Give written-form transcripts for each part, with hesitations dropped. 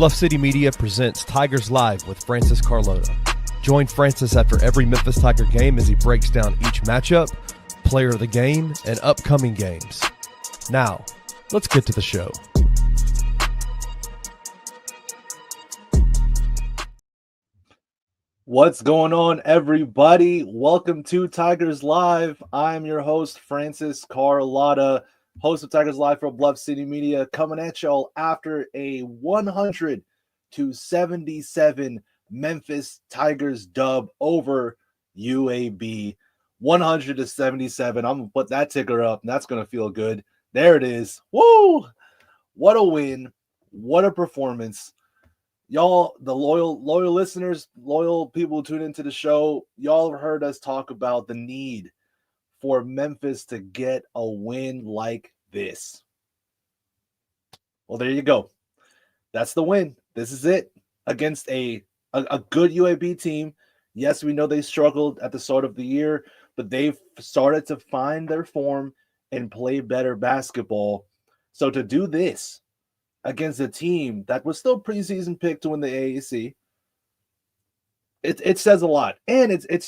Bluff City Media presents Tigers Live with Francis Carlota. Join Francis after every Memphis Tiger game as he breaks down each matchup, player of the game, and upcoming games. Now, let's get to the show. What's going on, everybody? Welcome to Tigers Live. I'm your host, Francis Carlotta, host of Tigers Live for Bluff City Media, coming at y'all after a 100-77 Memphis Tigers dub over UAB. 100-77. I'm going to put that ticker up, and that's going to feel good. There it is. Woo! What a win. What a performance. Y'all, the loyal listeners, loyal people who tune into the show, y'all have heard us talk about the need for Memphis to get a win like this. Well, there you go. That's the win. This is it against a good UAB team. Yes, we know they struggled at the start of the year, but they've started to find their form and play better basketball. So to do this against a team that was still preseason pick to win the AAC, it says a lot. And it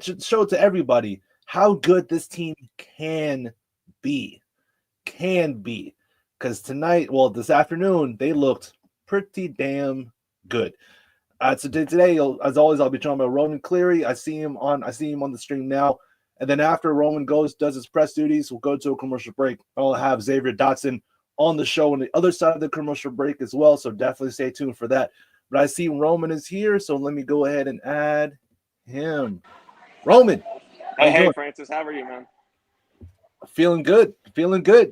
should show to everybody how good this team can be. Because this afternoon, they looked pretty damn good. So today, as always, I'll be talking about Roman Cleary. I see him on the stream now. And then after Roman does his press duties, we'll go to a commercial break. I'll have Xavier Dotson on the show on the other side of the commercial break as well, so definitely stay tuned for that. But I see Roman is here, so let me go ahead and add him. Roman, hey Francis, how are you, man? Feeling good.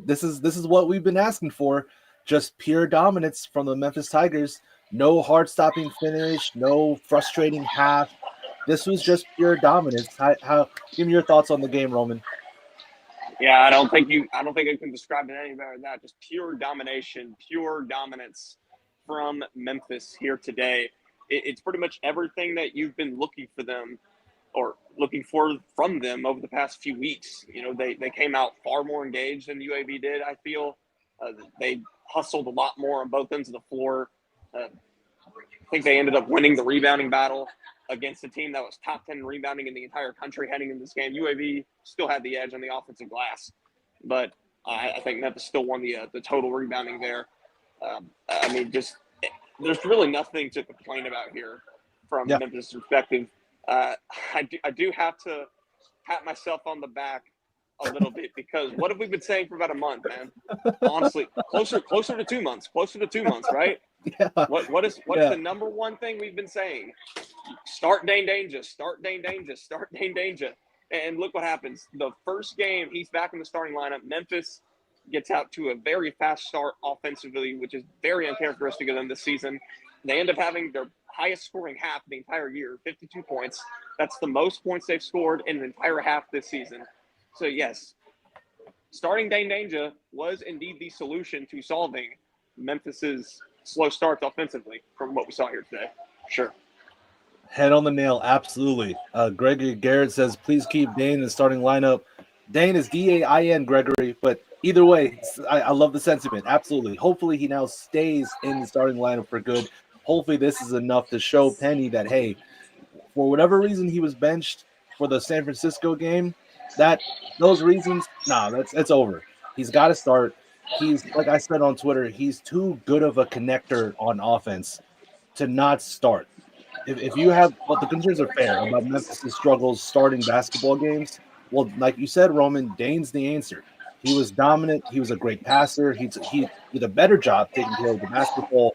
This is what we've been asking for. Just pure dominance from the Memphis Tigers. No heart-stopping finish, no frustrating half. This was just pure dominance. Give me your thoughts on the game, Roman. Yeah, I don't think I can describe it any better than that. Just pure domination, pure dominance from Memphis here today. It's pretty much everything that you've been looking for from them over the past few weeks. You know, they came out far more engaged than UAB did, I feel. They hustled a lot more on both ends of the floor. I think they ended up winning the rebounding battle against a team that was top 10 rebounding in the entire country heading into this game. UAB still had the edge on the offensive glass, but I think Memphis still won the total rebounding there. There's really nothing to complain about here from Memphis' perspective. I do have to pat myself on the back a little bit, because what have we been saying for about a month, man? Honestly, closer to 2 months, right? Yeah. What's the number one thing we've been saying? Start Dane Danger. And look what happens. The first game, he's back in the starting lineup. Memphis gets out to a very fast start offensively, which is very uncharacteristic of them this season. They end up having their highest scoring half the entire year, 52 points. That's the most points they've scored in an entire half this season. So, yes, starting Dane Danger was indeed the solution to solving Memphis's slow starts offensively from what we saw here today. Sure. Head on the nail, absolutely. Gregory Garrett says, please keep Dane in the starting lineup. Dane is D-A-I-N, Gregory, but either way, I love the sentiment, absolutely. Hopefully he now stays in the starting lineup for good. Hopefully this is enough to show Penny that, hey, for whatever reason he was benched for the San Francisco game, those reasons, it's over. He's got to start. He's, like I said on Twitter, he's too good of a connector on offense to not start. If you have, the concerns are fair about Memphis' struggles starting basketball games. Well, like you said, Roman, Dane's the answer. He was dominant. He was a great passer. He did a better job taking care of the basketball.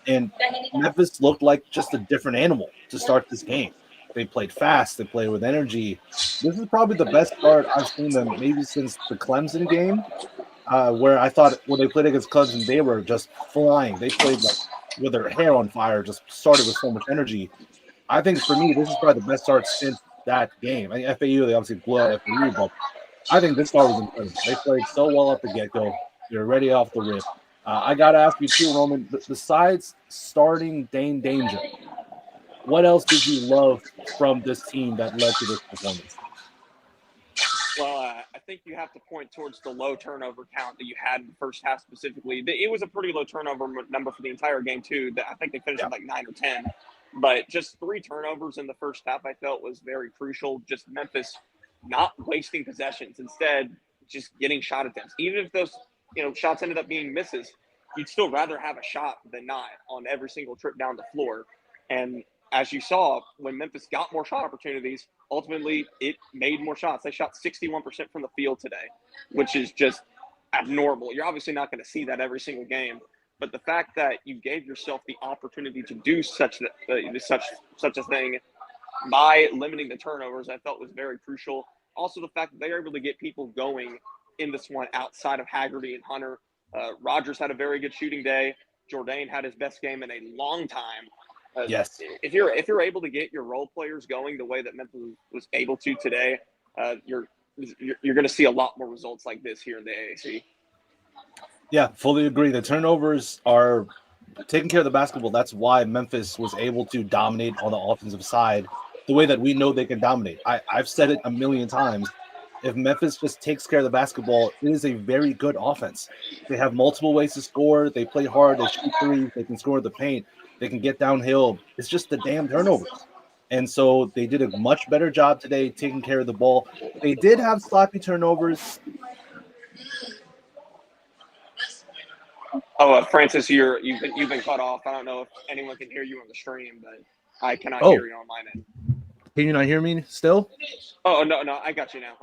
And Memphis looked like just a different animal to start this game. They played fast. They played with energy. This is probably the best start I've seen them maybe since the Clemson game, where I thought when they played against Clemson, they were just flying. They played like with their hair on fire, just started with so much energy. I think for me, this is probably the best start since that game. I mean, FAU, they obviously blew out FAU, but I think this start was incredible. They played so well at the get-go. They're ready off the rip. I got to ask you too, Roman, besides starting Dane Danger, what else did you love from this team that led to this performance? Well, I think you have to point towards the low turnover count that you had in the first half specifically. It was a pretty low turnover number for the entire game, too. I think they finished Yeah. at like 9 or 10. But just 3 turnovers in the first half I felt was very crucial. Just Memphis not wasting possessions. Instead, just getting shot attempts. Even if those shots ended up being misses, you'd still rather have a shot than not on every single trip down the floor. And as you saw, when Memphis got more shot opportunities, ultimately it made more shots. They shot 61% from the field today, which is just abnormal. You're obviously not going to see that every single game, but the fact that you gave yourself the opportunity to do such a thing by limiting the turnovers, I felt was very crucial. Also, the fact that they were able to get people going in this one outside of Haggerty and Hunter. Rogers had a very good shooting day. Jourdain had his best game in a long time. Yes. If you're able to get your role players going the way that Memphis was able to today, you're going to see a lot more results like this here in the AAC. Yeah, fully agree. The turnovers are taking care of the basketball. That's why Memphis was able to dominate on the offensive side the way that we know they can dominate. I've said it a million times. If Memphis just takes care of the basketball, it is a very good offense. They have multiple ways to score. They play hard. They shoot threes. They can score the paint. They can get downhill. It's just the damn turnovers. And so they did a much better job today taking care of the ball. They did have sloppy turnovers. Oh, Francis, you've been cut off. I don't know if anyone can hear you on the stream, but I cannot Oh, hear you on my end. can you not hear me still? Oh no, I got you now.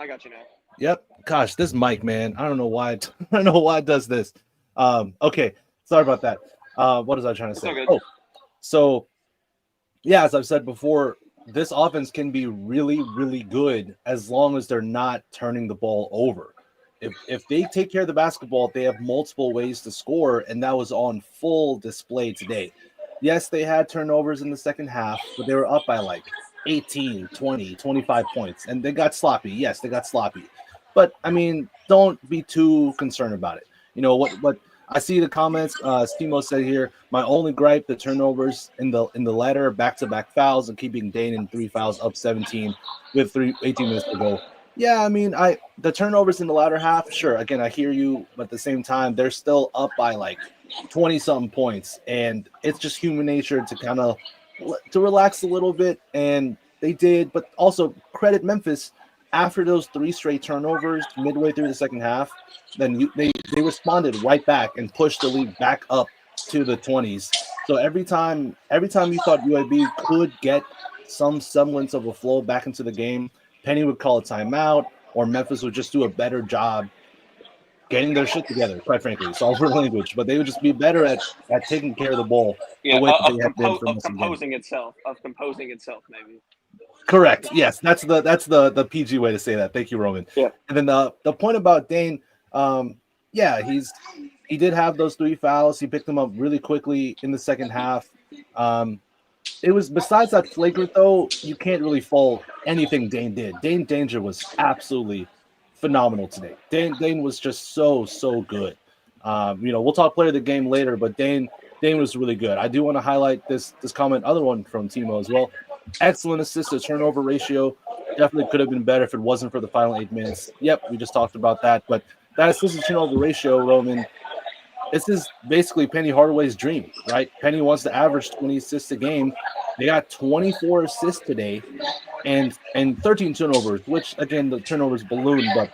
Yep. Gosh, this mic, man. I don't know why. I don't know why it does this. Okay. Sorry about that. What was I trying to say? Oh, so yeah, as I've said before, this offense can be really, really good as long as they're not turning the ball over. If they take care of the basketball, they have multiple ways to score, and that was on full display today. Yes, they had turnovers in the second half, but they were up by like 18, 20, 25 points, and they got sloppy. Yes, they got sloppy. But, I mean, don't be too concerned about it. You know, what I see the comments, Stimo said here, my only gripe, the turnovers in the latter, back-to-back fouls and keeping Dane in 3 fouls up 17 with 18 minutes to go. Yeah, I mean, the turnovers in the latter half, sure. Again, I hear you, but at the same time, they're still up by like 20-something points, and it's just human nature to kind of to relax a little bit, and they did. But also credit Memphis after those 3 straight turnovers midway through the second half. Then they responded right back and pushed the lead back up to the 20s. So every time you thought UAB could get some semblance of a flow back into the game, Penny would call a timeout, or Memphis would just do a better job getting their shit together, quite frankly. Sorry for language, but they would just be better at taking care of the ball the way that they have been for most of composing itself, maybe. Correct. Yes, that's the PG way to say that. Thank you, Roman. Yeah. And then the point about Dane, yeah, he did have those 3 fouls. He picked them up really quickly in the second half. It was, besides that flagrant, though, you can't really fault anything Dane did. Dane Danger was absolutely phenomenal today. Dane was just so good. We'll talk player of the game later, but Dane was really good. I do want to highlight this comment, other one from Timo as well. Excellent assist to turnover ratio. Definitely could have been better if it wasn't for the final 8 minutes. Yep, we just talked about that. But that assist to turnover ratio, Roman, this is basically Penny Hardaway's dream, right? Penny wants to average 20 assists a game. They got 24 assists today and 13 turnovers, which, again, the turnovers ballooned, but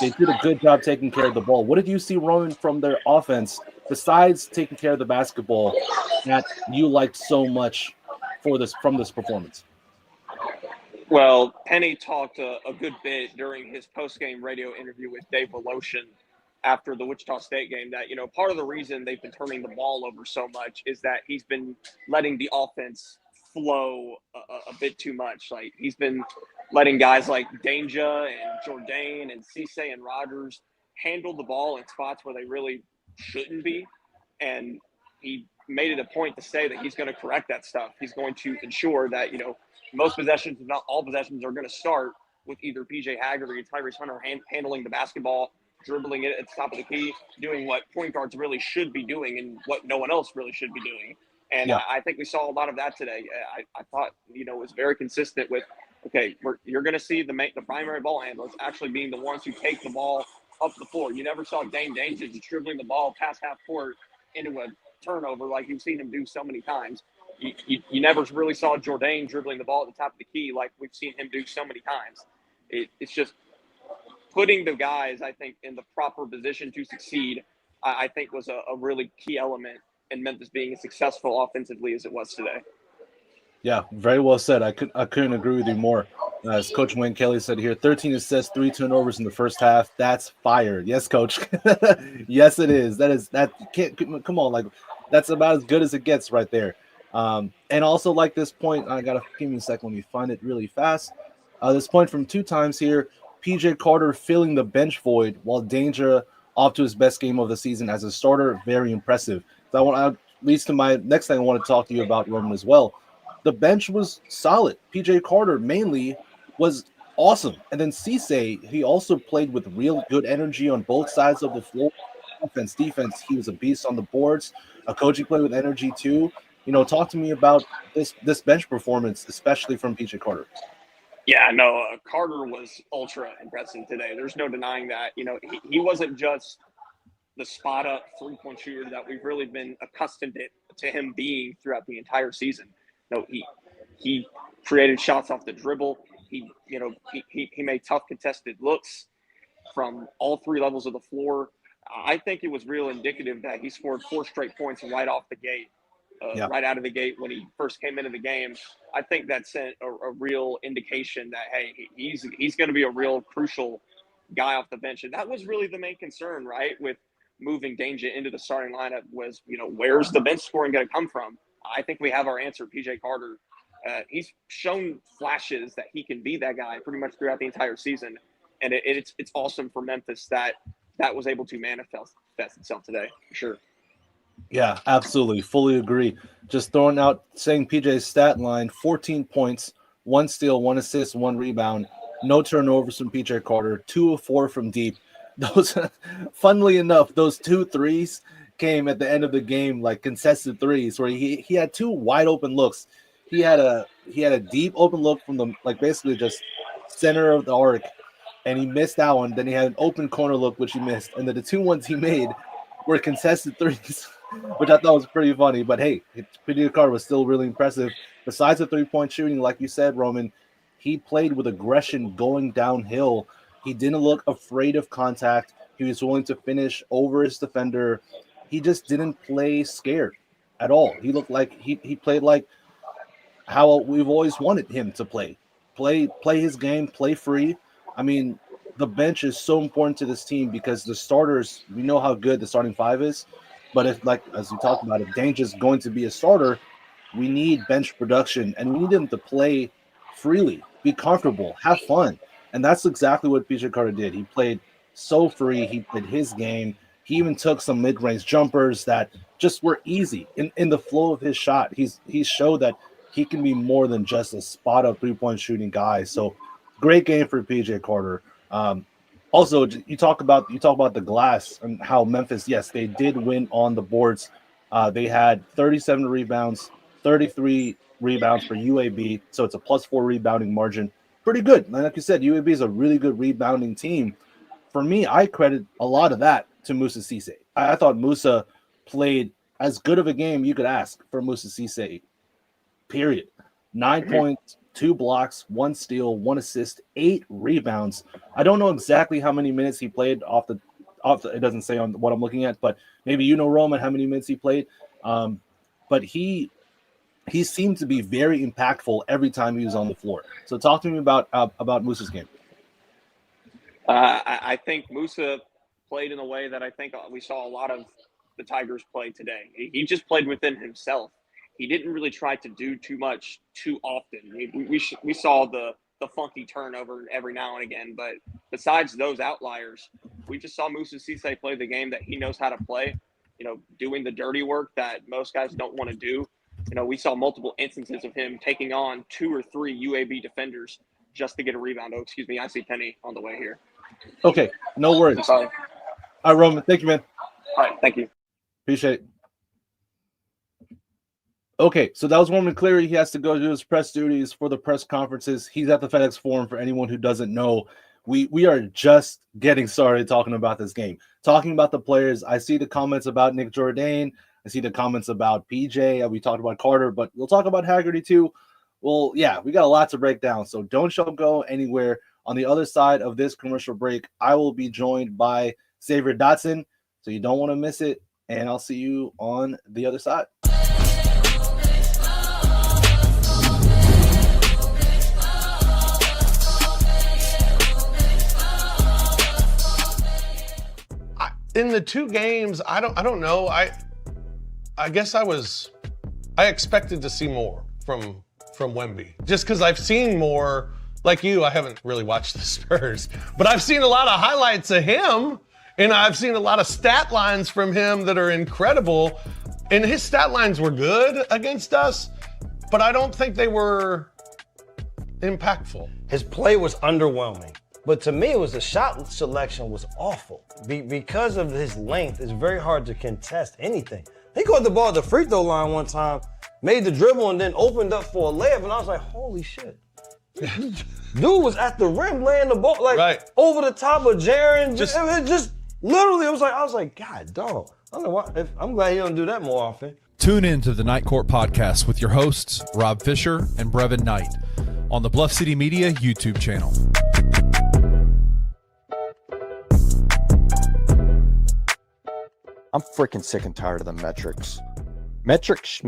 they did a good job taking care of the ball. What did you see, Roman, from their offense, besides taking care of the basketball, that you liked so much from this performance? Well, Penny talked a good bit during his post-game radio interview with Dave Voloshin after the Wichita State game that, part of the reason they've been turning the ball over so much is that he's been letting the offense flow a bit too much. Like, he's been letting guys like Danja and Jourdain and Cisse and Rogers handle the ball in spots where they really shouldn't be. And he made it a point to say that he's going to correct that stuff. He's going to ensure that, most possessions, if not all possessions, are going to start with either PJ Haggerty or Tyrese Hunter handling the basketball, dribbling it at the top of the key, doing what point guards really should be doing and what no one else really should be doing. And I think we saw a lot of that today. I thought, it was very consistent with okay, you're going to see the primary ball handlers actually being the ones who take the ball up the floor. You never saw Dane Danger just dribbling the ball past half court into a turnover like you've seen him do so many times. You never really saw Jourdain dribbling the ball at the top of the key like we've seen him do so many times. It's just putting the guys, I think, in the proper position to succeed, I think was a really key element in Memphis being as successful offensively as it was today. Yeah, very well said. I couldn't agree with you more. As Coach Wayne Kelly said here, 13 assists, 3 turnovers in the first half. That's fire. Yes, Coach. Yes, it is. That can't come on, like that's about as good as it gets right there. And also like this point, I gotta give me a second. Let me find it really fast. This point from 2 times here. PJ Carter filling the bench void while Danger off to his best game of the season as a starter. Very impressive. So leads to my next thing I want to talk to you about, Roman, as well. The bench was solid. PJ Carter mainly was awesome. And then Cisse, he also played with real good energy on both sides of the floor. Offense, defense, he was a beast on the boards. Coach, he played with energy too. Talk to me about this bench performance, especially from PJ Carter. Yeah, no, Carter was ultra impressive today. There's no denying that. He wasn't just the spot up 3-point shooter that we've really been accustomed to him being throughout the entire season. No, he created shots off the dribble. He made tough contested looks from all 3 levels of the floor. I think it was real indicative that he scored 4 straight points right off the gate, right out of the gate when he first came into the game. I think that sent a real indication that, hey, he's going to be a real crucial guy off the bench. And that was really the main concern, right, with moving Danger into the starting lineup was, where's the bench scoring going to come from? I think we have our answer, PJ Carter. He's shown flashes that he can be that guy pretty much throughout the entire season. And it's awesome for Memphis that was able to manifest itself today, for sure. Yeah, absolutely. Fully agree. Just throwing out, saying PJ's stat line, 14 points, 1 steal, 1 assist, 1 rebound, no turnovers from PJ Carter, 2 of 4 from deep. Those, funnily enough, those 2 threes came at the end of the game, like contested threes, where he had 2 wide open looks. He had a deep open look from the, like, basically just center of the arc, and he missed that one. Then he had an open corner look, which he missed. And then the 2 ones he made were contested threes, which I thought was pretty funny. But hey, PJ Carter was still really impressive. Besides the 3-point shooting, like you said, Roman, he played with aggression going downhill. He didn't look afraid of contact. He was willing to finish over his defender. He just didn't play scared at all. He looked like he played like how we've always wanted him to play his game, play free. I mean, the bench is so important to this team because the starters, we know how good the starting 5 is, but if, like, as we talked about, if Danger's going to be a starter, we need bench production, and we need him to play freely, be comfortable, have fun. And that's exactly what PJ Carter did. He played so free. He played his game. He even took some mid-range jumpers that just were easy in the flow of his shot. He showed that he can be more than just a spot-up 3-point shooting guy. So great game for PJ Carter. Also, you talk about the glass and how Memphis, yes, they did win on the boards. They had 37 rebounds, 33 rebounds for UAB, so it's a +4 rebounding margin. Pretty good. Like you said, UAB is a really good rebounding team. For me, I credit a lot of that to Moussa Cisse. I thought Moussa played as good of a game you could ask for Moussa Cisse, period. 9 points, 2 blocks, 1 steal, 1 assist, 8 rebounds. I don't know exactly how many minutes he played off the it doesn't say on what I'm looking at, but maybe Roman, how many minutes he played. But he seemed to be very impactful every time he was on the floor. So talk to me about Moussa's game. I think Moussa played in a way that I think we saw a lot of the Tigers play today. He just played within himself. He didn't really try to do too much too often. We saw the funky turnover every now and again, but besides those outliers, we just saw Moussa Cisse play the game that he knows how to play, doing the dirty work that most guys don't want to do. We saw multiple instances of him taking on 2 or 3 UAB defenders just to get a rebound. Oh, excuse me. I see Penny on the way here. Okay. No worries. All right, Roman. Thank you, man. All right. Thank you. Appreciate it. Okay, so that was Roman Cleary. He has to go do his press duties for the press conferences. He's at the FedEx Forum. For anyone who doesn't know, we are just getting started talking about this game, talking about the players. I see the comments about Nick Jourdain. I see the comments about PJ. We talked about Carter, but we'll talk about Haggerty too. Well, yeah, we got a lot to break down, so don't go anywhere. On the other side of this commercial break, I will be joined by Xavier Dotson, so you don't want to miss it, and I'll see you on the other side. In the two games, I don't know. I guess I expected to see more from Wemby, just because I've seen more. Like you, I haven't really watched the Spurs, but I've seen a lot of highlights of him, and I've seen a lot of stat lines from him that are incredible. And his stat lines were good against us, but I don't think they were impactful. His play was underwhelming. But to me, it was the shot selection was awful. Because of his length, it's very hard to contest anything. He caught the ball at the free throw line one time, made the dribble, and then opened up for a layup, and I was like, holy shit. Dude was at the rim laying the ball, like over the top of Jaren. Just literally, I was like, God, dog. I don't know why. I'm glad he don't do that more often. Tune in to the Night Court podcast with your hosts, Rob Fisher and Brevin Knight, on the Bluff City Media YouTube channel. I'm freaking sick and tired of the metrics. Metrics.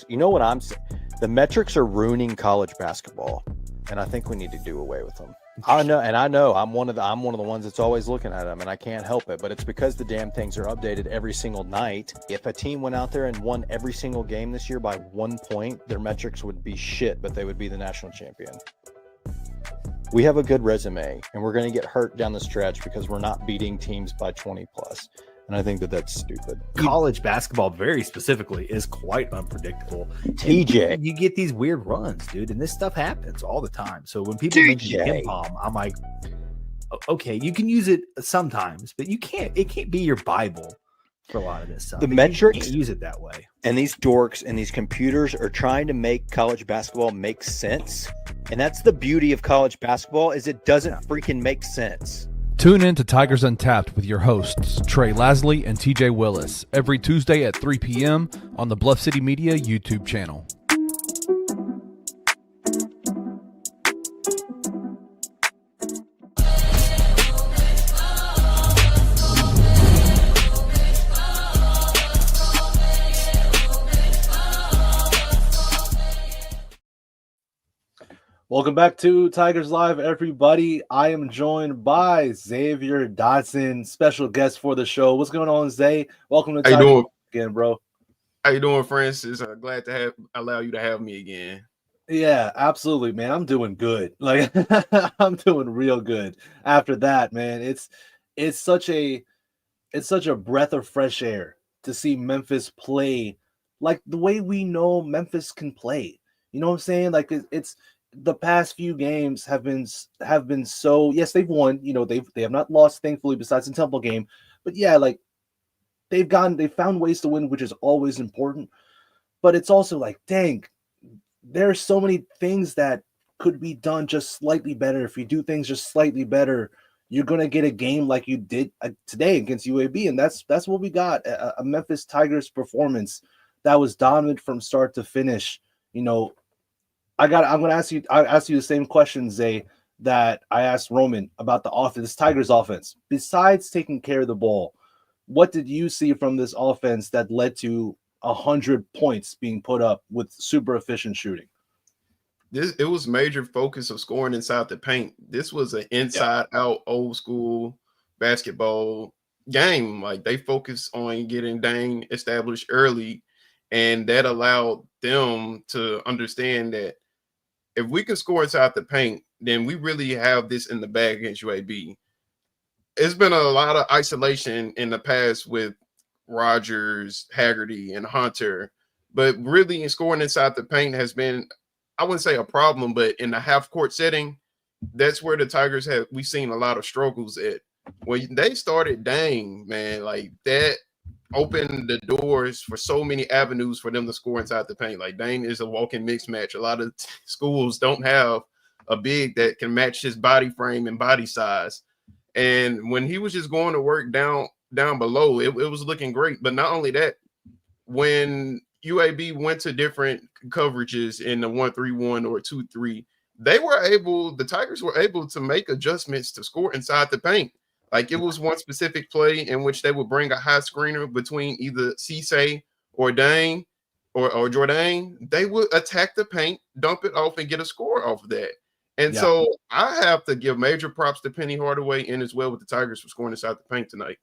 You know what I'm saying? The metrics are ruining college basketball, and I think we need to do away with them. I know. I'm one of the ones that's always looking at them, and I can't help it. But it's because the damn things are updated every single night. If a team went out there and won every single game this year by 1 point, their metrics would be shit, but they would be the national champion. We have a good resume, and we're going to get hurt down the stretch because we're not beating teams by 20 plus. And I think that that's stupid. College basketball, very specifically, is quite unpredictable. TJ. And you get these weird runs, dude, and this stuff happens all the time. So when people mention Kim Palm, I'm like, okay, you can use it sometimes, but it can't be your Bible for a lot of this stuff. The metrics, you can't use it that way. And these dorks and these computers are trying to make college basketball make sense. And that's the beauty of college basketball, is it doesn't freaking make sense. Tune in to Tigers Untapped with your hosts, Trey Lasley and TJ Willis, every Tuesday at 3 p.m. on the Bluff City Media YouTube channel. Welcome back to Tigers Live, everybody. I am joined by Xavier Dotson, special guest for the show. What's going on, Zay? Welcome to Tigers again, bro. How you doing, Francis? Glad to allow you to have me again. Yeah, absolutely, man. I'm doing good. Like I'm doing real good. After that, man, it's such a breath of fresh air to see Memphis play like the way we know Memphis can play. You know what I'm saying? Like it's the past few games have been so, yes, they've won, you know, they have not lost, thankfully, besides the Temple game, but yeah, like they found ways to win, which is always important. But it's also like, dang, there are so many things that could be done just slightly better. If you do things just slightly better, you're gonna get a game like you did today against UAB, and that's what we got, a Memphis Tigers performance that was dominant from start to finish. You know, I'm going to ask you the same question, Zay, that I asked Roman about the offense, this Tigers offense. Besides taking care of the ball, what did you see from this offense that led to 100 points being put up with super efficient shooting? It was major focus of scoring inside the paint. This was an inside-out, old-school basketball game. Like, they focused on getting Dane established early, and that allowed them to understand that if we can score inside the paint, then we really have this in the bag against UAB. It's been a lot of isolation in the past with Rogers, Haggerty, and Hunter, but really scoring inside the paint has been, I wouldn't say a problem, but in the half-court setting, that's where the Tigers we've seen a lot of struggles at. When they started Dane, man, like that opened the doors for so many avenues for them to score inside the paint. Like Dane is a walking mixed match. A lot of schools don't have a big that can match his body frame and body size. And when he was just going to work down below, it was looking great. But not only that, when UAB went to different coverages in the 1-3-1 or 2-3, the Tigers were able to make adjustments to score inside the paint. Like it was one specific play in which they would bring a high screener between either Cisse or Dane or Jordan. They would attack the paint, dump it off, and get a score off of that. And so I have to give major props to Penny Hardaway and as well with the Tigers for scoring inside the paint tonight.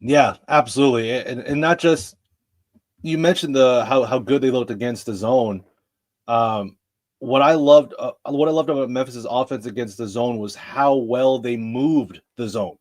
Yeah, absolutely. And not just, you mentioned how good they looked against the zone. What I loved about Memphis' offense against the zone was how well they moved the zone.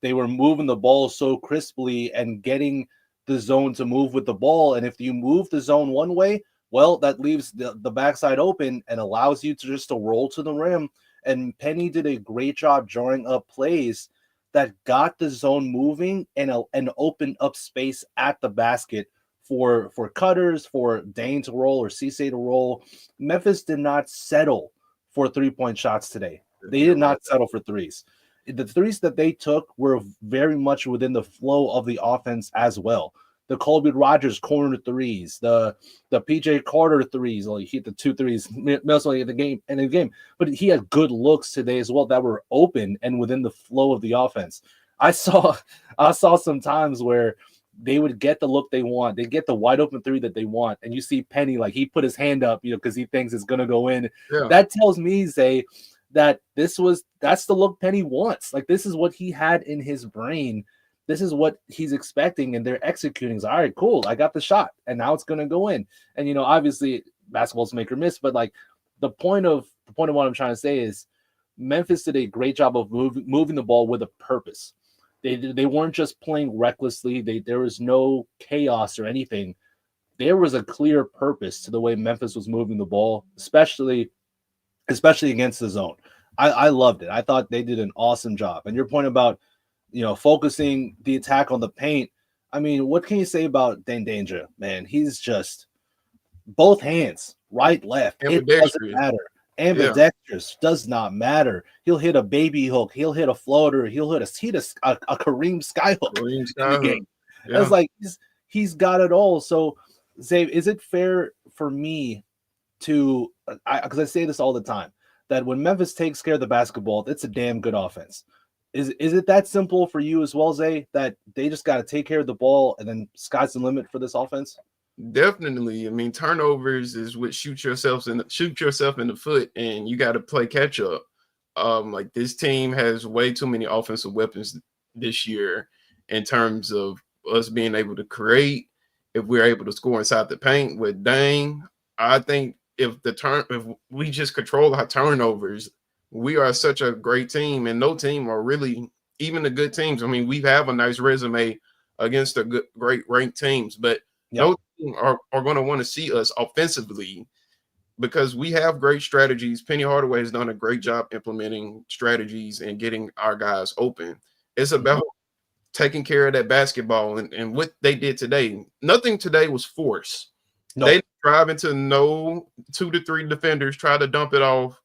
They were moving the ball so crisply and getting the zone to move with the ball. And if you move the zone one way, well, that leaves the backside open and allows you to just roll to the rim. And Penny did a great job drawing up plays that got the zone moving and opened up space at the basket for cutters, for Dane to roll or Cisse to roll. Memphis did not settle for 3-point shots today. They did not settle for threes. The threes that they took were very much within the flow of the offense as well. The Colby Rogers corner threes, the PJ Carter threes. Well, he hit the 2 threes mostly in the game, but he had good looks today as well that were open and within the flow of the offense. I saw some times where they would get the look they want. They get the wide open three that they want. And you see Penny, like he put his hand up, because he thinks it's going to go in. Yeah. That tells me, Zay, that that's the look Penny wants. Like this is what he had in his brain. This is what he's expecting. And they're executing. All right, cool. I got the shot and now it's going to go in. And, obviously basketball's make or miss, but like the point of what I'm trying to say is Memphis did a great job of moving the ball with a purpose. They weren't just playing recklessly. There was no chaos or anything. There was a clear purpose to the way Memphis was moving the ball, especially against the zone. I loved it. I thought they did an awesome job. And your point about, focusing the attack on the paint. I mean, what can you say about Dane Danger, man? He's just both hands, right, left. It doesn't matter. Ambidextrous does not matter. He'll hit a baby hook. He'll hit a floater. He'll hit a Kareem skyhook in the game. Yeah. It's like he's got it all. So, Zay, is it fair for me to, because I say this all the time, that when Memphis takes care of the basketball, it's a damn good offense. Is it that simple for you as well, Zay, that they just got to take care of the ball and then sky's the limit for this offense? Definitely. I mean, turnovers is what shoot yourself in the foot, and you got to play catch up. Like this team has way too many offensive weapons this year in terms of us being able to create. If we're able to score inside the paint with Dane, I think if we just control our turnovers, we are such a great team, and no team are really even the good teams. I mean, we have a nice resume against the great ranked teams, but no team are going to want to see us offensively because we have great strategies. Penny Hardaway has done a great job implementing strategies and getting our guys open. It's about taking care of that basketball and what they did today. Nothing today was forced. No. They drive into no 2 to 3 defenders, try to dump it off.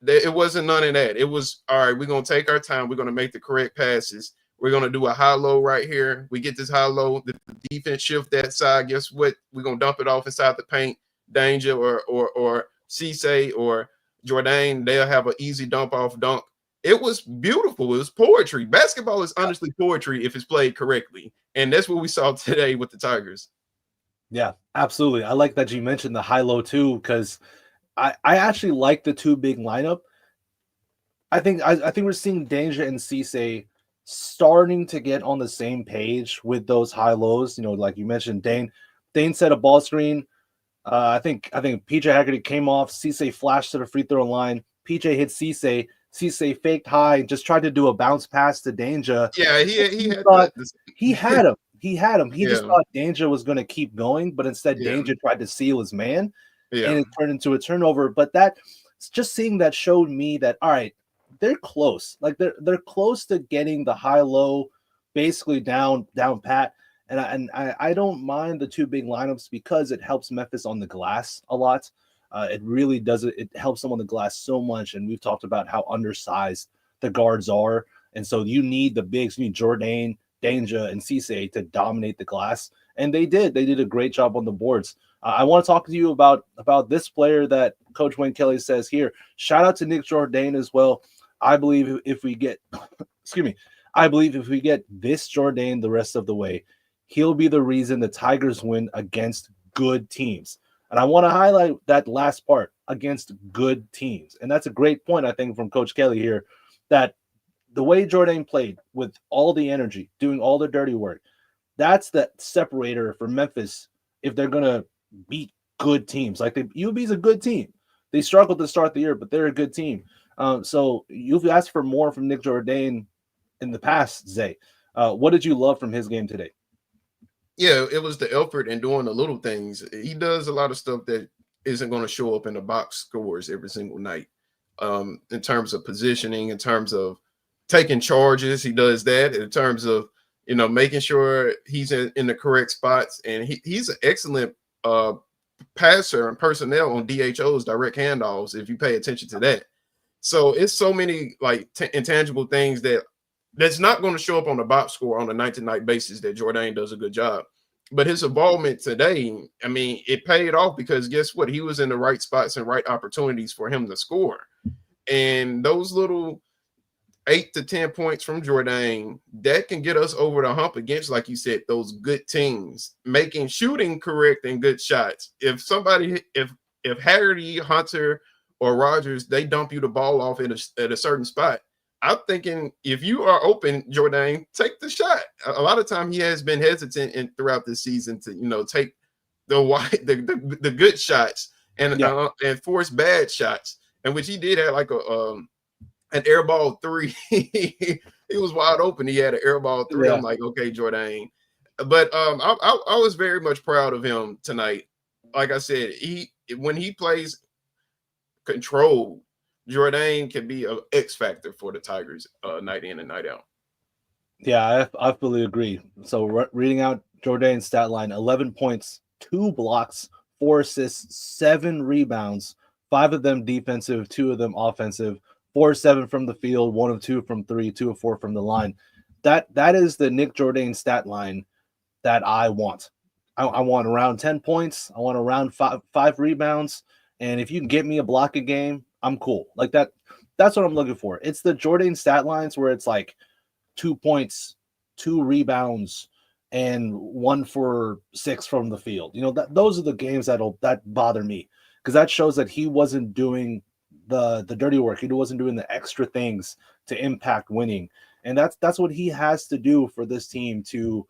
It wasn't none of that. It was, all right, we're going to take our time. We're going to make the correct passes. We're going to do a high-low right here. We get this high-low. The defense shift that side. Guess what? We're going to dump it off inside the paint. Danger or Cisse or Jordan, they'll have an easy dump-off dunk. It was beautiful. It was poetry. Basketball is honestly poetry if it's played correctly. And that's what we saw today with the Tigers. Yeah, absolutely. I like that you mentioned the high-low too, because I actually like the two big lineup. I think we're seeing Danger and Cisse starting to get on the same page with those high lows. Like you mentioned, Dane set a ball screen. I think PJ Haggerty came off. Cisse flashed to the free throw line. PJ hit Cisse. Cisse faked high, just tried to do a bounce pass to Danger. Yeah, he had him. He just thought Danger was going to keep going, but instead Danger tried to seal his man, and it turned into a turnover. But just seeing that showed me that, all right, they're close. Like they're close to getting the high-low basically down pat. And I don't mind the two big lineups because it helps Memphis on the glass a lot. It really does it helps them on the glass so much. And we've talked about how undersized the guards are. And so you need the bigs, you need Jordan, Danja, and Cisse to dominate the glass. And they did. They did a great job on the boards. I want to talk to you about this player that Coach Wayne Kelly says here. Shout out to Nick Jordan as well. I believe if we get, I believe if we get this Jordan the rest of the way, he'll be the reason the Tigers win against good teams. And I want to highlight that last part, against good teams. And that's a great point, I think, from Coach Kelly here, that the way Jordan played with all the energy, doing all the dirty work, that's the separator for Memphis if they're going to beat good teams. Like UAB's a good team. They struggled to start the year, but they're a good team. So you've asked for more from Nick Jordan in the past, Zay. What did you love from his game today? Yeah, it was the effort and doing the little things. He does a lot of stuff that isn't going to show up in the box scores every single night. In terms of positioning, in terms of taking charges, he does that. In terms of, making sure he's in the correct spots. And he's an excellent passer and personnel on DHOs, direct handoffs, if you pay attention to that. So it's so many intangible things that's not going to show up on the box score on a night-to-night basis that Jordan does a good job. But his involvement today, I mean, it paid off because guess what? He was in the right spots and right opportunities for him to score. And those little 8 to 10 points from Jordan, that can get us over the hump against, like you said, those good teams, shooting correct and good shots. If Haggerty, Hunter, or Rogers, they dump you the ball off at a certain spot, I'm thinking if you are open, Jordan, take the shot. A lot of time he has been hesitant throughout this season to, take the good shots and force bad shots, and which he did have like an air ball 3. He was wide open. He had an air ball 3. Yeah. I'm like, okay, Jordan. But I was very much proud of him tonight. Like I said, when he plays control, Jordan can be an X factor for the Tigers night in and night out. Yeah, I fully agree. So reading out Jordan's stat line: 11 points, 2 blocks, 4 assists, 7 rebounds, 5 of them defensive, 2 of them offensive, 4 of 7 from the field, 1 of 2 from 3, 2 of 4 from the line. That is the Nick Jordan stat line that I want. I want around 10 points. I want around 5 rebounds. And if you can get me a block a game, I'm cool. Like that. That's what I'm looking for. It's the Jordan stat lines where it's like 2 points, 2 rebounds, and 1 for 6 from the field. Those are the games that bother me, because that shows that he wasn't doing the dirty work. He wasn't doing the extra things to impact winning. And that's what he has to do for this team to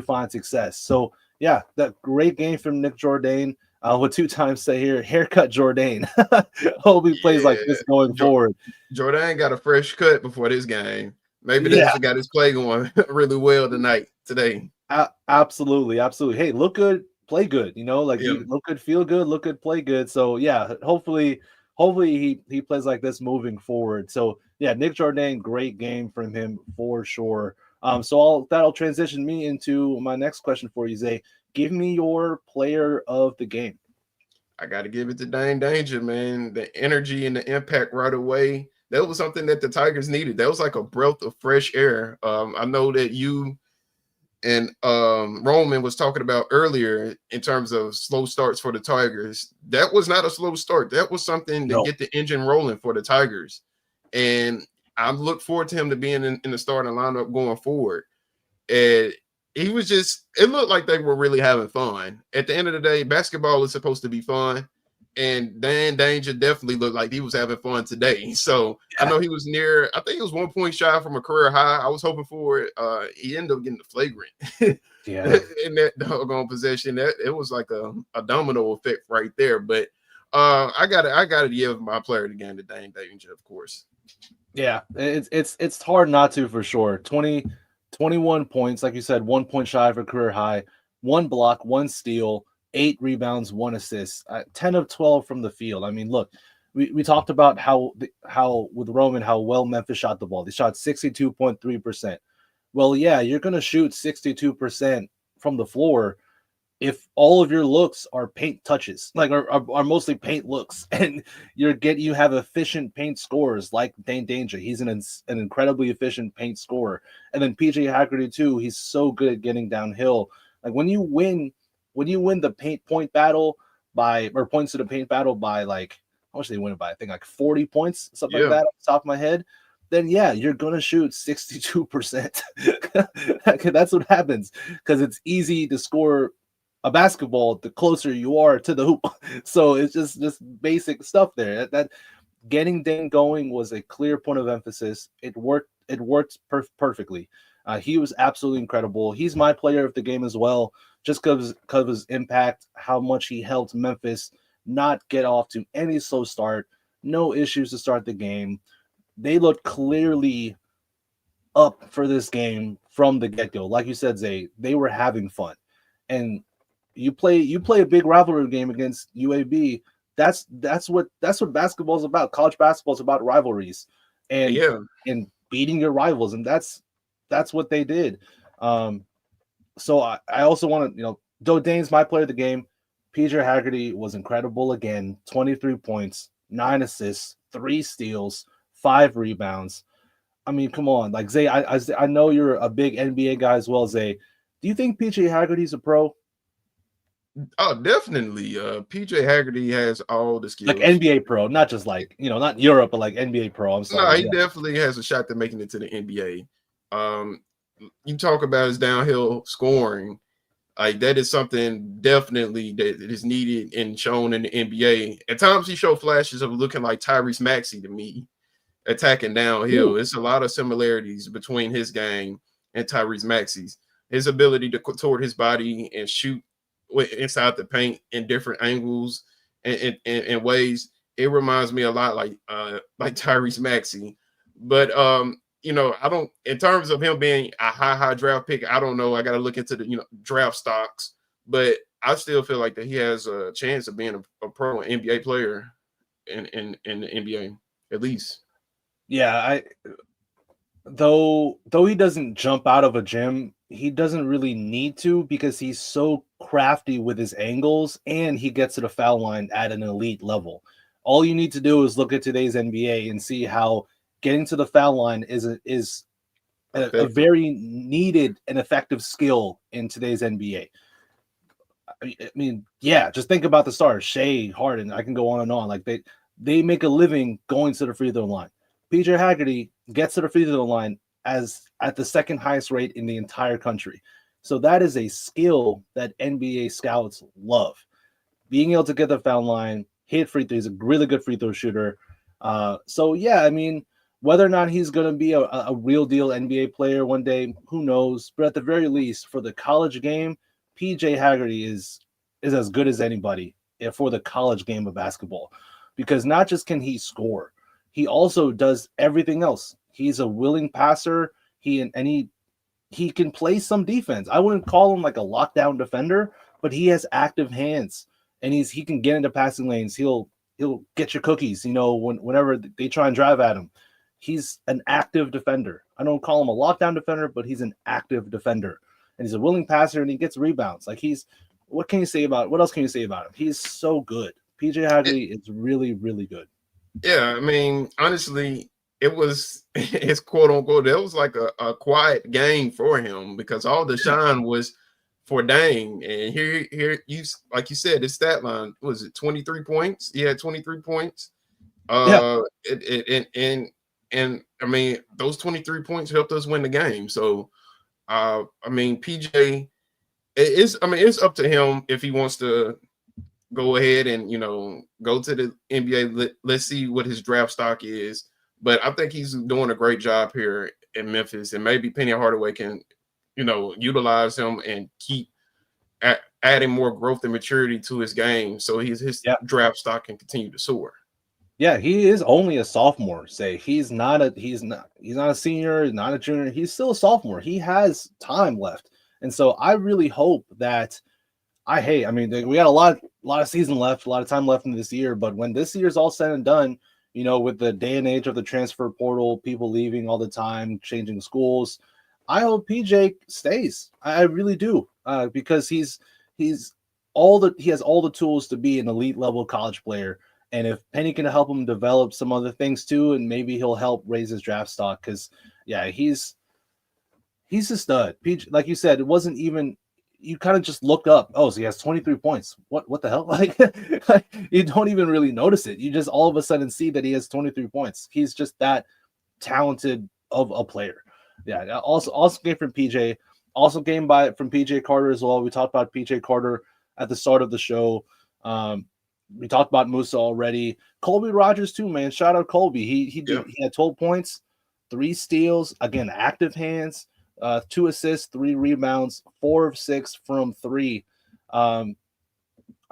find success. So yeah, that great game from Nick Jordan. With 2 times say here, haircut Jordan. Hope he plays like this going forward. Jordan got a fresh cut before this game. Maybe this got his play going really well today. Absolutely. Hey, look good, play good. Look good, feel good, look good, play good. So yeah, hopefully he plays like this moving forward. So yeah, Nick Jordan, great game from him for sure. So that'll transition me into my next question for you, Zay. Give me your player of the game. I got to give it to Dane Danger, man. The energy and the impact right away. That was something that the Tigers needed. That was like a breath of fresh air. I know that you and Roman was talking about earlier in terms of slow starts for the Tigers. That was not a slow start. That was something to get the engine rolling for the Tigers. And I look forward to him to being in the starting lineup going forward. And it looked like they were really having fun. At the end of the day, basketball is supposed to be fun. And Dan Danger definitely looked like he was having fun today. So I know he was I think he was 1 point shy from a career high. I was hoping for it. He ended up getting the flagrant in that doggone possession. It was like a domino effect right there. But I gotta give my player of the game to Dan Danger, of course. Yeah, it's hard not to, for sure. 21 points, like you said, 1 point shy of a career high, 1 block, 1 steal, 8 rebounds, 1 assist, 10 of 12 from the field. I mean, look, we talked about how with Roman, how well Memphis shot the ball. They shot 62.3%. Well, yeah, you're going to shoot 62% from the floor if all of your looks are paint touches, like are mostly paint looks, and you have efficient paint scorers like Dane Danger. He's an incredibly efficient paint scorer, and then PJ Haggerty too. He's so good at getting downhill. Like when you win the paint point battle points to the paint battle by like how much they win it by? I think like 40 points, something like that off the top of my head. Then yeah, you're gonna shoot 62%. That's what happens because it's easy to score a basketball the closer you are to the hoop. So it's just basic stuff there. That getting Dane going was a clear point of emphasis. It worked perfectly. He was absolutely incredible. He's my player of the game as well, just because of his impact, how much he helped Memphis not get off to any slow start, no issues to start the game. They looked clearly up for this game from the get-go. Like you said, Zay, they were having fun. And you play a big rivalry game against UAB. That's what basketball is about. College basketball is about rivalries and beating your rivals, and that's what they did. So I also want to, though Dane's my player of the game, PJ Haggerty was incredible again. 23 points, 9 assists, 3 steals, 5 rebounds. I mean, come on, like Zay, I know you're a big NBA guy as well, Zay. Do you think PJ Haggerty's a pro? Oh, definitely. PJ Haggerty has all the skills. Like NBA pro, not just like, not Europe, but like NBA pro. I'm sorry. No, he definitely has a shot to making it to the NBA. You talk about his downhill scoring. Like that is something definitely that is needed and shown in the NBA. At times he showed flashes of looking like Tyrese Maxey to me, attacking downhill. It's a lot of similarities between his game and Tyrese Maxey's. His ability to contort his body and shoot inside the paint in different angles and ways. It reminds me a lot like Tyrese Maxey. But I don't, in terms of him being a high draft pick, I don't know. I got to look into the draft stocks, but I still feel like that he has a chance of being a pro NBA player in the NBA at least. Yeah, though he doesn't jump out of a gym, he doesn't really need to because he's so crafty with his angles and he gets to the foul line at an elite level. All you need to do is look at today's NBA and see how getting to the foul line is a very needed and effective skill in today's NBA. I mean, yeah, just think about the stars, Shea, Harden. I can go on and on. Like they make a living going to the free throw line. PJ Haggerty gets to the free throw line at the second highest rate in the entire country. So that is a skill that NBA scouts love. Being able to get the foul line, hit free throws, a really good free throw shooter. So yeah, I mean, whether or not he's going to be a real deal NBA player one day, who knows? But at the very least, for the college game, PJ Haggerty is as good as anybody for the college game of basketball, because not just can he score, he also does everything else. He's a willing passer. He can play some defense. I wouldn't call him like a lockdown defender, but he has active hands and he can get into passing lanes. He'll get your cookies, whenever they try and drive at him. He's an active defender. I don't call him a lockdown defender, but he's an active defender. And he's a willing passer and he gets rebounds. Like what else can you say about him? He's so good. PJ Haggerty is really, really good. Yeah, I mean, honestly, it's quote unquote, it was like a quiet game for him because all the shine was for Dane. And here you, like you said, his stat line was it 23 points? He had 23 points. And I mean, those 23 points helped us win the game. So I mean, PJ, it's up to him if he wants to go ahead and go to the NBA. Let's see what his draft stock is. But I think he's doing a great job here in Memphis, and maybe Penny Hardaway can, utilize him and keep adding more growth and maturity to his game, so his draft stock can continue to soar. Yeah, he is only a sophomore. He's not a senior, not a junior. He's still a sophomore. He has time left, and so I really hope that. I mean, we got a lot of season left, a lot of time left in this year. But when this year's all said and done, with the day and age of the transfer portal, people leaving all the time, changing schools, I hope PJ stays. I really do, because he has all the tools to be an elite level college player. And if Penny can help him develop some other things too, and maybe he'll help raise his draft stock, because yeah, he's a stud. PJ, like you said, it wasn't even, you kind of just look up. Oh, so he has 23 points. What the hell? Like you don't even really notice it. You just all of a sudden see that he has 23 points. He's just that talented of a player. Yeah. Also game from PJ. Also game from PJ Carter as well. We talked about PJ Carter at the start of the show. We talked about Musa already. Colby Rogers too, man. Shout out Colby. He had 12 points, 3 steals. Again, active hands. 2 assists, 3 rebounds, 4 of 6 from 3. I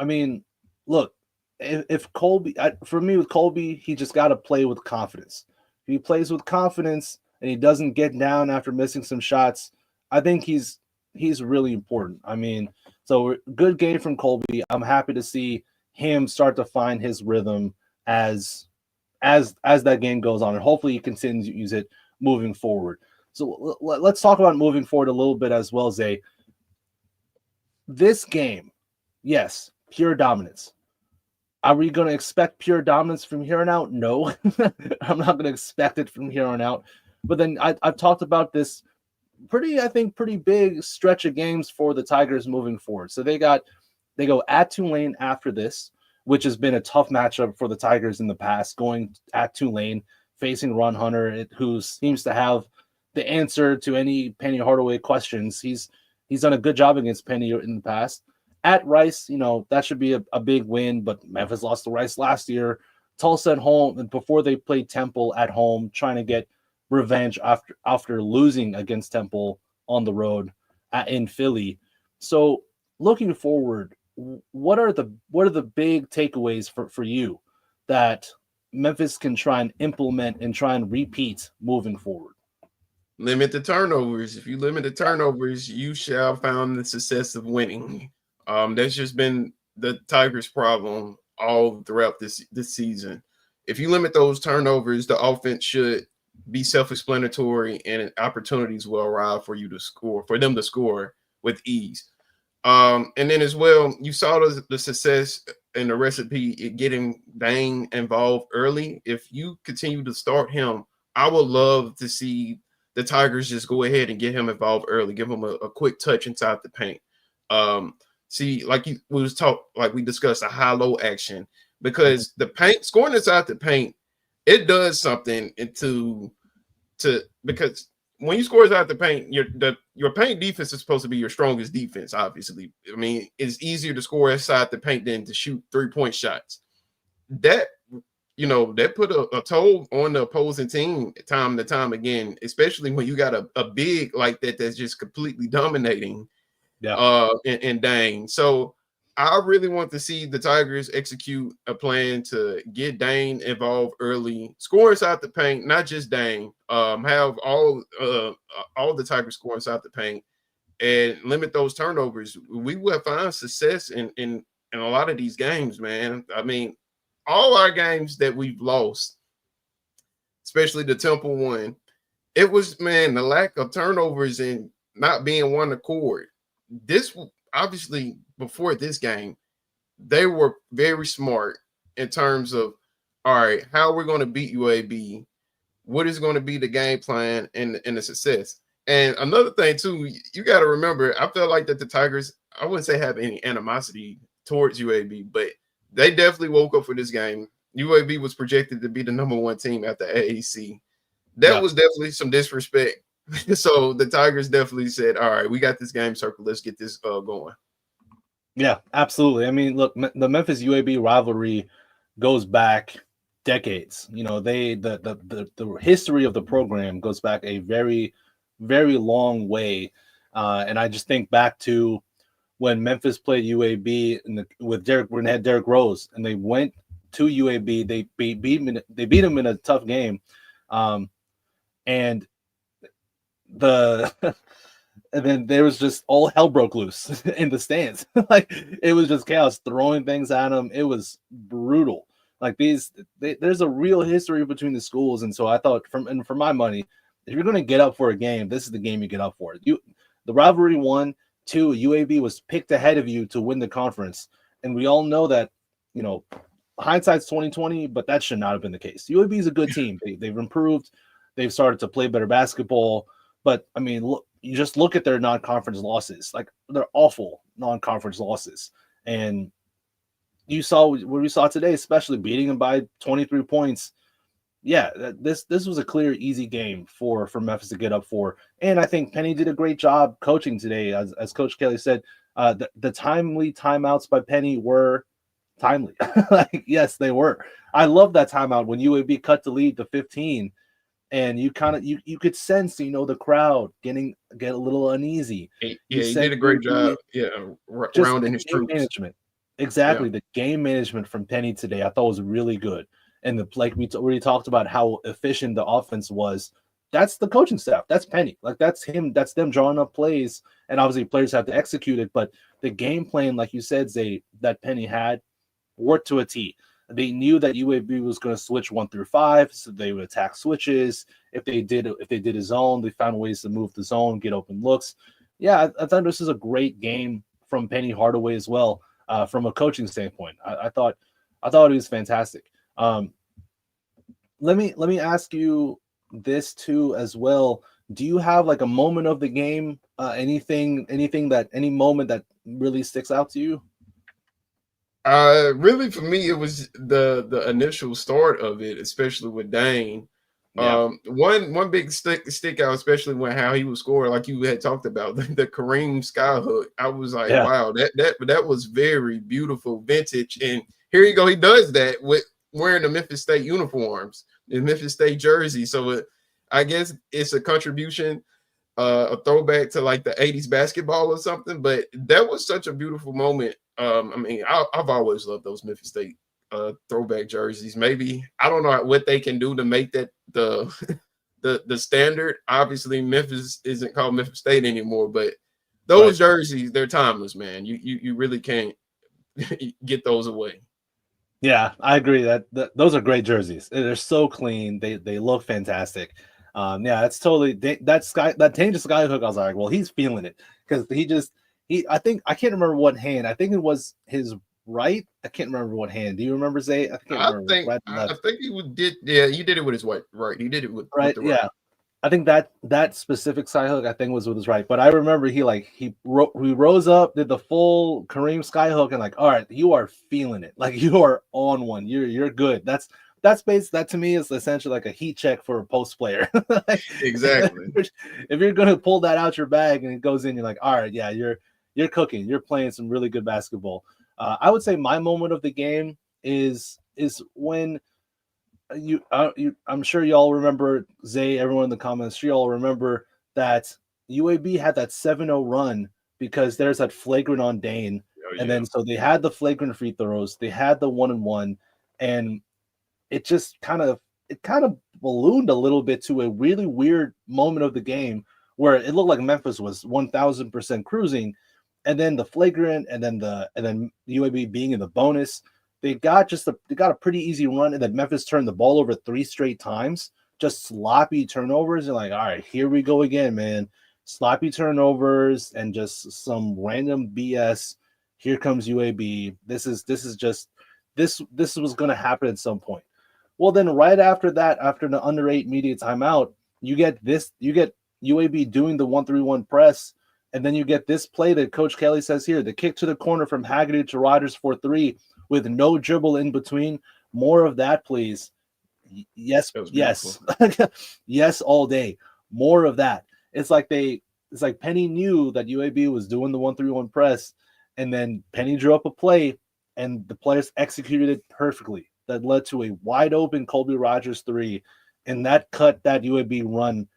mean, look, if Colby, for me with Colby, he just got to play with confidence. If he plays with confidence and he doesn't get down after missing some shots, I think he's really important. I mean, so good game from Colby. I'm happy to see him start to find his rhythm as that game goes on, and hopefully he continues to use it moving forward. So let's talk about moving forward a little bit as well, Zay. This game, yes, pure dominance. Are we going to expect pure dominance from here on out? No, I'm not going to expect it from here on out. But then I've talked about this pretty big stretch of games for the Tigers moving forward. So they go at Tulane after this, which has been a tough matchup for the Tigers in the past, going at Tulane, facing Ron Hunter, who seems to have the answer to any Penny Hardaway questions. He's done a good job against Penny in the past. At Rice, that should be a big win, but Memphis lost to Rice last year. Tulsa at home, and before they played Temple at home, trying to get revenge after losing against Temple on the road in Philly. So looking forward, what are the big takeaways for you that Memphis can try and implement and try and repeat moving forward? Limit the turnovers. If you limit the turnovers, you shall find the success of winning. That's just been the Tigers' problem all throughout this season. If you limit those turnovers, the offense should be self-explanatory, and opportunities will arrive for them to score with ease. And then as well, you saw the success and the recipe getting Dane involved early. If you continue to start him, I would love to see the Tigers just go ahead and get him involved early, give him a quick touch inside the paint. We discussed a high-low action, because the paint, scoring inside the paint, it does something because when you score inside the paint, your paint defense is supposed to be your strongest defense, obviously. I mean, it's easier to score inside the paint than to shoot 3-point shots. That put a toll on the opposing team time to time again, especially when you got a big like that that's just completely dominating in Dane. So I really want to see the Tigers execute a plan to get Dane involved early, score inside the paint, not just Dane. Have all the Tigers score inside the paint and limit those turnovers. We will find success in a lot of these games, man. I mean, all our games that we've lost, especially the Temple one, it was, man, the lack of turnovers and not being one accord. This, obviously, before this game, they were very smart in terms of, all right, how we're going to beat UAB, what is going to be the game plan and the success. And another thing, too, you got to remember, I felt like that the Tigers, I wouldn't say have any animosity towards UAB, but they definitely woke up for this game. UAB was projected to be the number 1 team at the AAC. That was definitely some disrespect. So the Tigers definitely said, all right, we got this game circled. Let's get this going. Yeah, absolutely. I mean, look, the Memphis UAB rivalry goes back decades. The history of the program goes back a very, very long way. And I just think back to when Memphis played UAB with when they had Derrick Rose, and they went to UAB. They beat them in a tough game, and then there was just all hell broke loose in the stands. Like, it was just chaos, throwing things at them. It was brutal. Like, there's a real history between the schools, and so I thought, for my money, If you're going to get up for a game, this is the game you get up for. The rivalry 1, 2, UAB was picked ahead of you to win the conference, and we all know that, hindsight's 2020, but that should not have been the case. UAB is a good team. They've improved. They've started to play better basketball. But I mean, you just look at their non-conference losses. Like, they're awful non-conference losses. And you saw what we saw today, especially beating them by 23 points. Yeah, this was a clear, easy game for Memphis to get up for. And I think Penny did a great job coaching today. As Coach Kelly said, the timely timeouts by Penny were timely. Like, yes, they were. I love that timeout when UAB cut the lead to 15, and you could sense, the crowd get a little uneasy. He did a great job. Yeah, rounding his troops. Management. Exactly. Yeah. The game management from Penny today, I thought was really good. And we already talked about how efficient the offense was. That's the coaching staff. That's Penny. Like, that's him. That's them drawing up plays. And obviously players have to execute it. But the game plan, like you said, Zay, that Penny had worked to a T. They knew that UAB was going to switch 1 through 5, so they would attack switches. If they did a zone, they found ways to move the zone, get open looks. Yeah, I thought this is a great game from Penny Hardaway as well, from a coaching standpoint. I thought it was fantastic. Let me ask you this too as well. Do you have like a moment of the game? Any moment that really sticks out to you? Really for me, it was the initial start of it, especially with Dane. Yeah. One big stick out, especially when how he was scoring, like you had talked about, the Kareem skyhook. I was like, wow, that was very beautiful, vintage. And here you go, he does that with wearing the Memphis State uniforms, the Memphis State jersey. So I guess it's a contribution, a throwback to like the 80s basketball or something. But that was such a beautiful moment. I mean, I've always loved those Memphis State throwback jerseys. Maybe I don't know what they can do to make that the standard. Obviously, Memphis isn't called Memphis State anymore, but those jerseys, they're timeless, man. You really can't get those away. Yeah, I agree that those are great jerseys. They're so clean. They look fantastic. Yeah, it's totally that dangerous skyhook. I was like, well, he's feeling it because I think I can't remember what hand. I think it was his right. I can't remember what hand. Do you remember, Zay? I think he did. Yeah, he did it with his right. He did it with the right. Yeah, I think that specific skyhook I think was with his right. But I remember he rose up, did the full Kareem skyhook, and like, all right, you are feeling it. Like, you are on one. You're good. That to me is essentially like a heat check for a post player. Exactly. If you're going to pull that out your bag and it goes in, you're like, all right, yeah, you're cooking. You're playing some really good basketball. I would say my moment of the game is when I'm sure y'all remember, Zay, everyone in the comments, sure y'all remember that UAB had that 7-0 run because there's that flagrant on Dane. And then so they had the flagrant free throws, they had the 1-and-1, and it just kind of ballooned a little bit to a really weird moment of the game where it looked like Memphis was 1000% cruising, and then the flagrant, and then UAB being in the bonus, they got a pretty easy run, and then Memphis turned the ball over 3 straight times, just sloppy turnovers, and like, all right, here we go again, man, sloppy turnovers and just some random BS. Here comes UAB. This was going to happen at some point. Well, then right after that, after the under 8 media timeout, you get UAB doing the 1-3-1 press, and then you get this play that Coach Kelly says here, the kick to the corner from Haggerty to Rogers for 3 with no dribble in between. More of that, please. Yes, yes, all day. More of that. It's like Penny knew that UAB was doing the 1-3-1 press, and then Penny drew up a play, and the players executed it perfectly. That led to a wide open Colby Rogers 3, and that cut that UAB run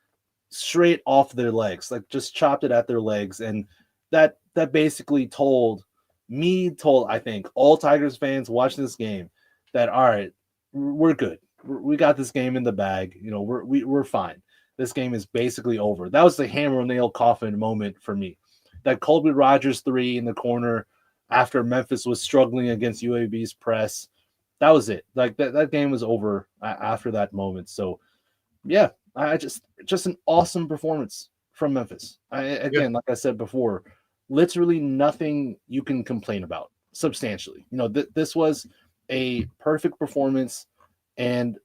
straight off their legs, like just chopped it at their legs. And that basically told I think all Tigers fans watching this game that, all right, we're good. We got this game in the bag. You know, we're fine. This game is basically over. That was the hammer nail coffin moment for me. That Colby Rogers 3 in the corner after Memphis was struggling against UAB's press. That was it. Like that game was over after that moment. So, yeah, Just an awesome performance from Memphis. Like I said before, literally nothing you can complain about substantially. This was a perfect performance, and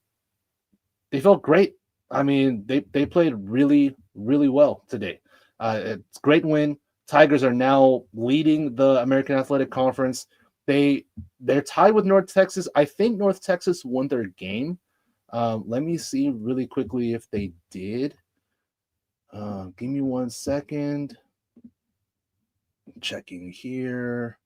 they felt great. I mean, they played really, really well today. It's a great win. Tigers are now leading the American Athletic Conference. They're tied with North Texas. I think North Texas won their game. Let me see really quickly if they did. Give me 1 second. Checking here.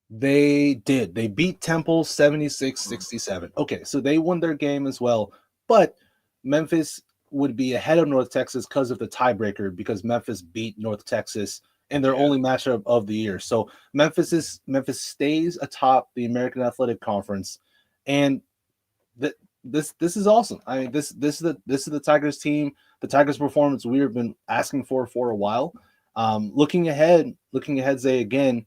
They did. They beat Temple 76-67. Okay, so they won their game as well. But Memphis would be ahead of North Texas because of the tiebreaker, because Memphis beat North Texas in their only matchup of the year. So Memphis stays atop the American Athletic Conference, and this is awesome. I mean, this is the Tigers team, the Tigers performance we have been asking for a while. Looking ahead, Zay, again,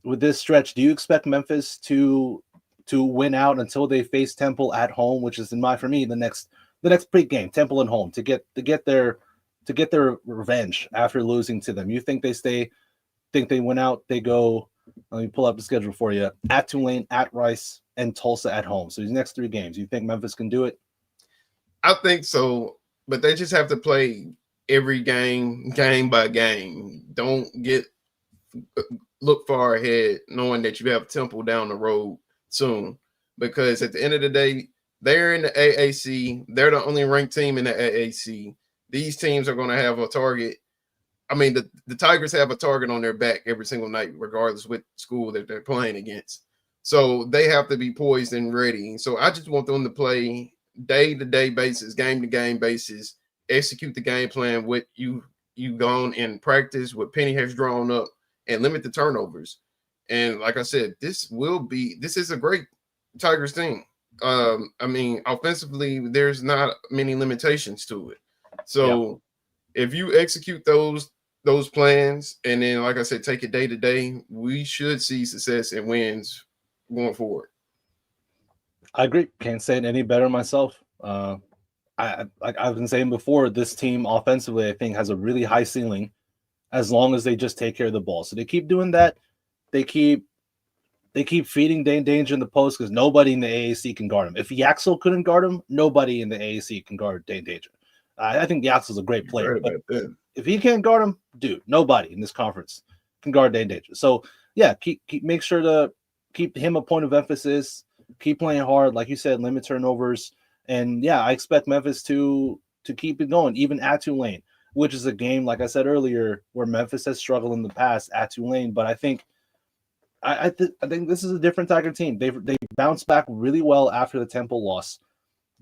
with this stretch, do you expect Memphis to win out until they face Temple at home, which is for me the next big game, Temple at home, to get their revenge after losing to them? You think they win out? They go. Let me pull up the schedule for you: at Tulane, at Rice, and Tulsa at home. So these next 3 games, you think Memphis can do it? I think so, but they just have to play every game by game. Don't look far ahead, knowing that you have Temple down the road soon, because at the end of the day, they're in the AAC. They're the only ranked team in the AAC. These teams are going to have a target. I mean, the Tigers have a target on their back every single night, regardless what school that they're playing against. So they have to be poised and ready. So I just want them to play day-to-day basis, game-to-game basis, execute the game plan, what you've gone in practice, what Penny has drawn up, and limit the turnovers. And like I said, this is a great Tigers team. I mean, offensively, there's not many limitations to it. So if you execute those plans, and then, like I said, take it day to day, we should see success and wins going forward. I agree. Can't say it any better myself. I've been saying before, this team offensively, I think, has a really high ceiling as long as they just take care of the ball. So they keep doing that. They keep feeding Dane Danger in the post, because nobody in the AAC can guard him. If Yaxel couldn't guard him, nobody in the AAC can guard Dane Danger. I think Yaxel's a great player, but if he can't guard him, dude, nobody in this conference can guard Dane Danger. So yeah, make sure to keep him a point of emphasis. Keep playing hard, like you said, limit turnovers, and yeah, I expect Memphis to keep it going, even at Tulane, which is a game, like I said earlier, where Memphis has struggled in the past at Tulane. But I think this is a different Tiger team. They bounced back really well after the Temple loss.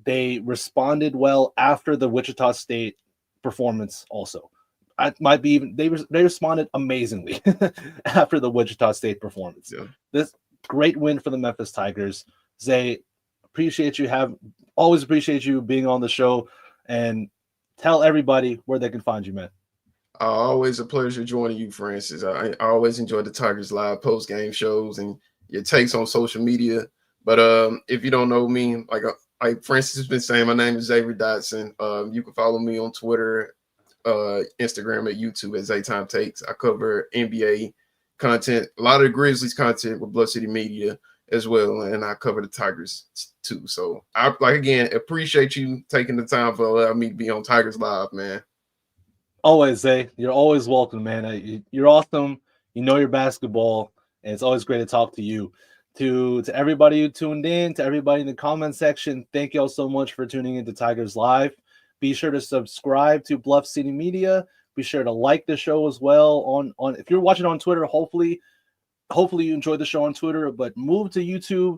They responded well after the Wichita State performance also. They responded amazingly after the Wichita State performance. Yeah. This great win for the Memphis Tigers. Zay, always appreciate you being on the show, and tell everybody where they can find you, man. Always a pleasure joining you, Francis. I always enjoy the Tigers Live post-game shows and your takes on social media. But if you don't know me, like Francis has been saying, my name is Xavier Dotson. You can follow me on Twitter, Instagram, and YouTube at Zaytime Takes. I cover NBA content, a lot of the Grizzlies content with Blood City Media as well, and I cover the Tigers too. So I appreciate you taking the time for allowing me to be on Tigers Live, man. Always, Zay. You're always welcome, man. You're awesome. You know your basketball, and it's always great to talk to you. To everybody who tuned in, to everybody in the comment section, thank you all so much for tuning into Tigers Live. Be sure to subscribe to Bluff City Media. Be sure to like the show as well. On if you're watching on Twitter, hopefully you enjoyed the show on Twitter, but move to YouTube.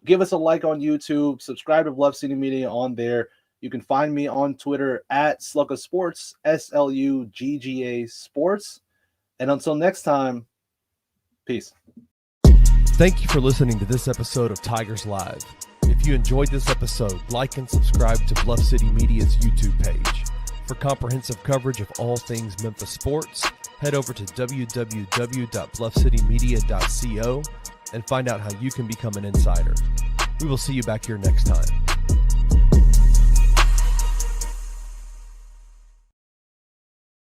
Give us a like on YouTube. Subscribe to Bluff City Media on there. You can find me on Twitter at Slugga Sports, SLUGGA Sports. And until next time, peace. Thank you for listening to this episode of Tigers Live. If you enjoyed this episode, like and subscribe to Bluff City Media's YouTube page. For comprehensive coverage of all things Memphis sports, head over to www.bluffcitymedia.co and find out how you can become an insider. We will see you back here next time.